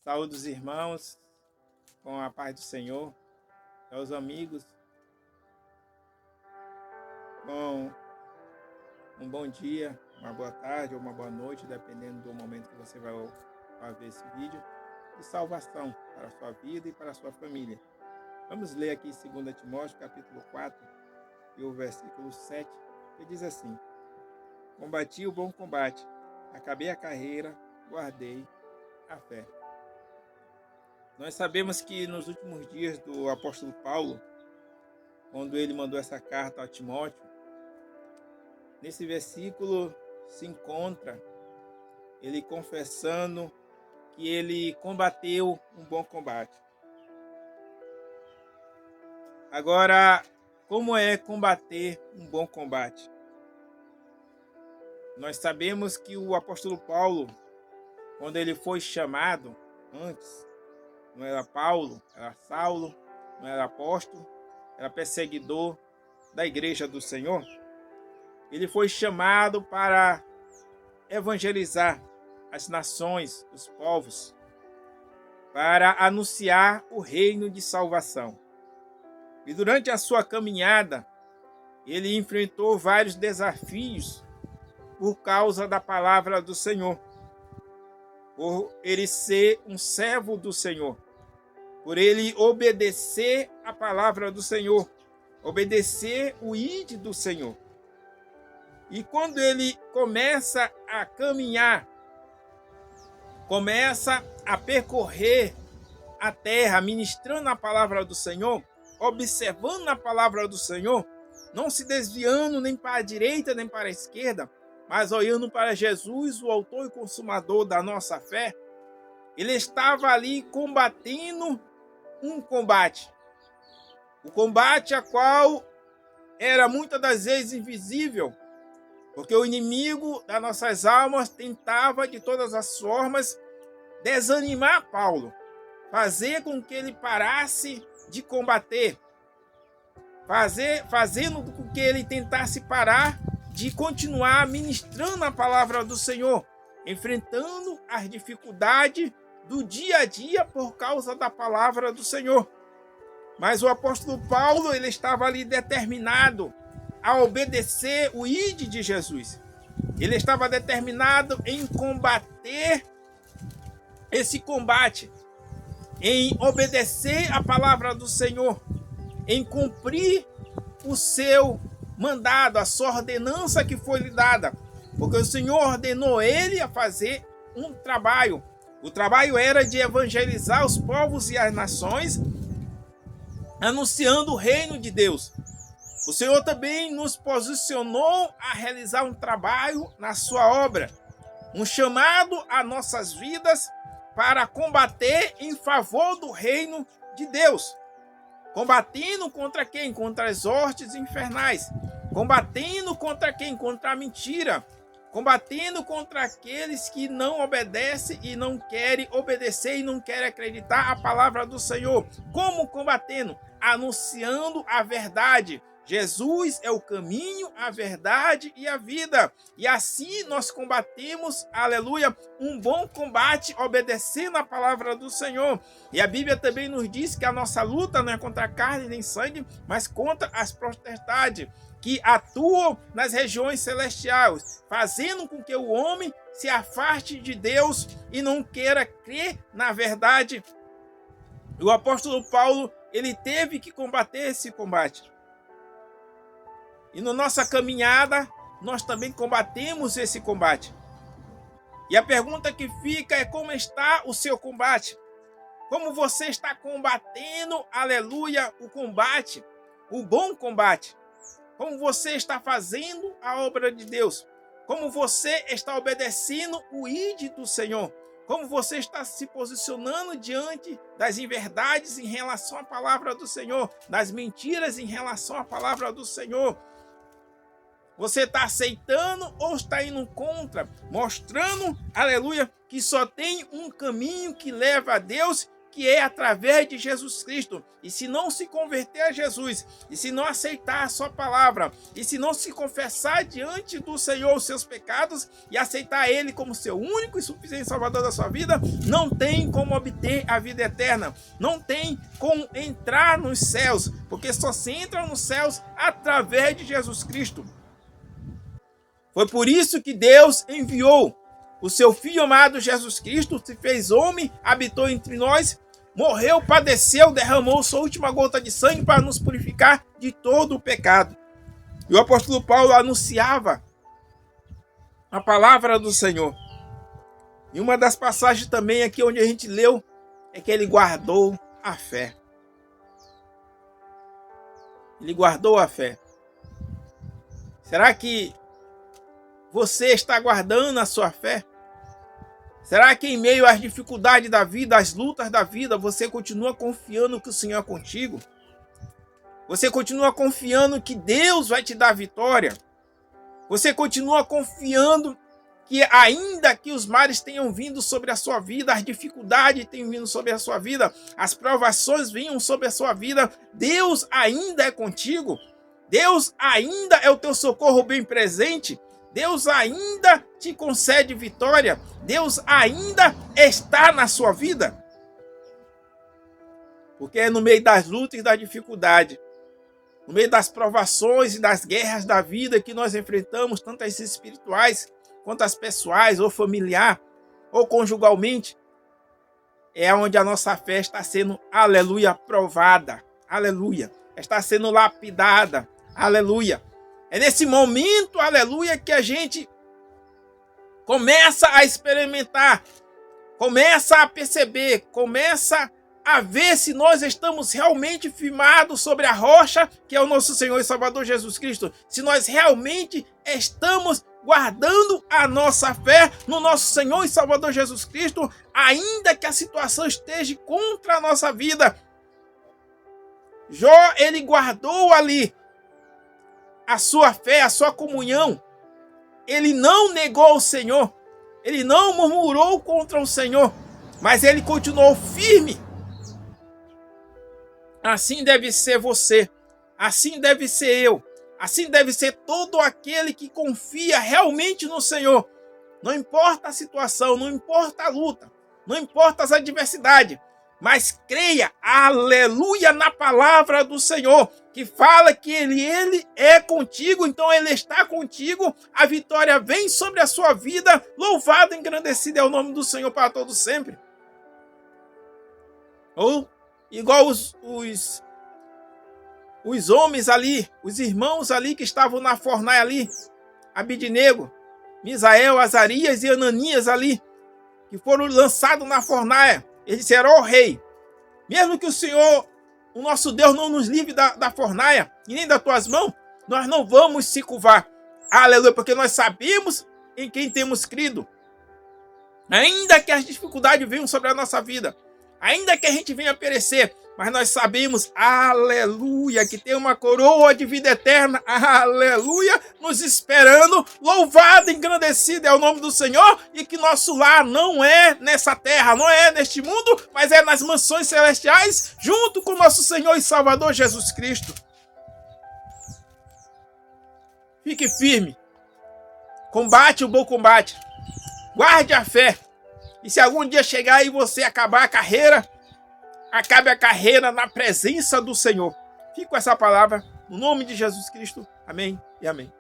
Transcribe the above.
Saúde os irmãos, com a paz do Senhor, aos amigos, com um bom dia, uma boa tarde ou uma boa noite, dependendo do momento que você vai ver esse vídeo, de salvação para a sua vida e para a sua família. Vamos ler aqui 2 Timóteo, capítulo 4, e o versículo 7, que diz assim: Combati o bom combate, acabei a carreira, guardei a fé. Nós sabemos que nos últimos dias do apóstolo Paulo, quando ele mandou essa carta a Timóteo, nesse versículo se encontra ele confessando que ele combateu um bom combate. Agora, como é combater um bom combate? Nós sabemos que o apóstolo Paulo, quando ele foi chamado antes, não era Paulo, era Saulo, não era apóstolo, era perseguidor da igreja do Senhor. Ele foi chamado para evangelizar as nações, os povos, para anunciar o reino de salvação. E durante a sua caminhada, ele enfrentou vários desafios por causa da palavra do Senhor, por ele ser um servo do Senhor, por ele obedecer a palavra do Senhor, obedecer o ide do Senhor. E quando ele começa a caminhar, começa a percorrer a terra, ministrando a palavra do Senhor, observando a palavra do Senhor, não se desviando nem para a direita nem para a esquerda, mas olhando para Jesus, o autor e consumador da nossa fé, ele estava ali combatendo um combate. O combate a qual era muitas das vezes invisível, porque o inimigo das nossas almas tentava de todas as formas desanimar Paulo, fazer com que ele parasse de combater, fazendo com que ele tentasse parar de continuar ministrando a palavra do Senhor, enfrentando as dificuldades do dia a dia por causa da palavra do Senhor. Mas o apóstolo Paulo, ele estava ali determinado a obedecer o ide de Jesus. Ele estava determinado em combater esse combate, em obedecer a palavra do Senhor, em cumprir o seu mandado, a sua ordenança que foi lhe dada, porque o Senhor ordenou ele a fazer um trabalho. O trabalho era de evangelizar os povos e as nações, anunciando o reino de Deus. O Senhor também nos posicionou a realizar um trabalho na sua obra, um chamado a nossas vidas para combater em favor do reino de Deus. Combatendo contra quem? Contra as hostes infernais. Combatendo contra quem? Contra a mentira. Combatendo contra aqueles que não obedecem e não querem obedecer e não querem acreditar a palavra do Senhor. Como combatendo? Anunciando a verdade. Jesus é o caminho, a verdade e a vida. E assim nós combatemos, aleluia, um bom combate, obedecendo a palavra do Senhor. E a Bíblia também nos diz que a nossa luta não é contra a carne nem sangue, mas contra as potestades que atuam nas regiões celestiais, fazendo com que o homem se afaste de Deus e não queira crer na verdade. O apóstolo Paulo, ele teve que combater esse combate. E na nossa caminhada, nós também combatemos esse combate. E a pergunta que fica é: como está o seu combate? Como você está combatendo, aleluia, o combate, o bom combate? Como você está fazendo a obra de Deus? Como você está obedecendo o ide do Senhor? Como você está se posicionando diante das inverdades em relação à palavra do Senhor, das mentiras em relação à palavra do Senhor? Você está aceitando ou está indo contra? Mostrando, aleluia, que só tem um caminho que leva a Deus que é através de Jesus Cristo. E se não se converter a Jesus, e se não aceitar a sua palavra, e se não se confessar diante do Senhor os seus pecados e aceitar Ele como seu único e suficiente Salvador da sua vida, não tem como obter a vida eterna, não tem como entrar nos céus, porque só se entra nos céus através de Jesus Cristo. Foi por isso que Deus enviou o seu Filho amado Jesus Cristo, se fez homem, habitou entre nós, morreu, padeceu, derramou sua última gota de sangue para nos purificar de todo o pecado. E o apóstolo Paulo anunciava a palavra do Senhor. E uma das passagens também aqui onde a gente leu é que ele guardou a fé. Ele guardou a fé. Será que você está guardando a sua fé? Será que em meio às dificuldades da vida, às lutas da vida, você continua confiando que o Senhor é contigo? Você continua confiando que Deus vai te dar vitória? Você continua confiando que ainda que os males tenham vindo sobre a sua vida, as dificuldades tenham vindo sobre a sua vida, as provações venham sobre a sua vida, Deus ainda é contigo? Deus ainda é o teu socorro bem presente? Deus ainda te concede vitória? Deus ainda está na sua vida? Porque é no meio das lutas e da dificuldade, no meio das provações e das guerras da vida que nós enfrentamos, tanto as espirituais quanto as pessoais, ou familiar, ou conjugalmente, é onde a nossa fé está sendo, aleluia, provada, aleluia, está sendo lapidada, aleluia. É nesse momento, aleluia, que a gente começa a experimentar, começa a perceber, começa a ver se nós estamos realmente firmados sobre a rocha, que é o nosso Senhor e Salvador Jesus Cristo. Se nós realmente estamos guardando a nossa fé no nosso Senhor e Salvador Jesus Cristo, ainda que a situação esteja contra a nossa vida. Jó, ele guardou ali a sua fé, a sua comunhão. Ele não negou o Senhor, ele não murmurou contra o Senhor, mas ele continuou firme. Assim deve ser você, assim deve ser eu, assim deve ser todo aquele que confia realmente no Senhor. Não importa a situação, não importa a luta, não importa as adversidades, mas creia, aleluia, na palavra do Senhor, que fala que ele é contigo, então ele está contigo, a vitória vem sobre a sua vida, louvado e engrandecido é o nome do Senhor para todos sempre. Ou igual os homens ali, os irmãos ali que estavam na fornalha ali, Abidnego, Misael, Azarias e Ananias ali, que foram lançados na fornalha. Eles disseram: ó rei, mesmo que o Senhor, o nosso Deus, não nos livre da fornalha e nem das tuas mãos, nós não vamos se curvar. Aleluia, porque nós sabemos em quem temos crido. Ainda que as dificuldades venham sobre a nossa vida, ainda que a gente venha perecer, mas nós sabemos, aleluia, que tem uma coroa de vida eterna, aleluia, nos esperando. Louvado e engrandecido é o nome do Senhor, e que nosso lar não é nessa terra, não é neste mundo, mas é nas mansões celestiais, junto com nosso Senhor e Salvador Jesus Cristo. Fique firme, combate o bom combate, guarde a fé, e se algum dia chegar e você acabar a carreira, acabe a carreira na presença do Senhor. Fique com essa palavra, no nome de Jesus Cristo. Amém e amém.